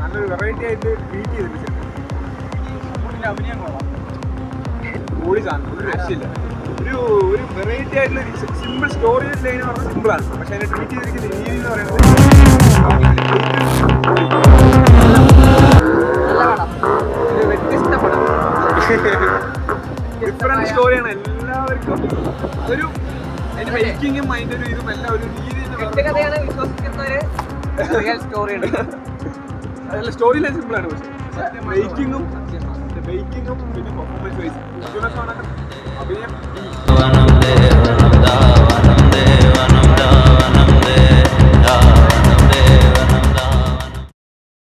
നല്ലൊരു വെറൈറ്റി ആയിട്ട് ട്രീറ്റ് ചെയ്തിട്ടുണ്ട്. അഭിനയം കൊള്ളാം, കൂടി സാധനം ഒരു രക്ഷയില്ല. ഒരു വെറൈറ്റി ആയിട്ടുള്ള സിമ്പിൾ സ്റ്റോറി ലൈൻ പറഞ്ഞാൽ സിമ്പിളാണ്, പക്ഷെ അതിനെ ട്രീറ്റ് ചെയ്തിരിക്കുന്ന രീതി എന്ന് പറയുന്നത് വ്യത്യസ്ത പടം, ഡിഫറെന്റ് സ്റ്റോറിയാണ്. എല്ലാവർക്കും അതൊരു അതിന്റെ മേക്കിങ്ങും അതിന്റെ ഒരു ഇതും എല്ലാം ഒരു രീതി അതല്ല, സ്റ്റോറി ലൈൻ സിമ്പിളാണ്, പക്ഷെ മേക്കിങ്ങും പിന്നെ പെർഫോമൻസ് വൈസ് അഭിനയം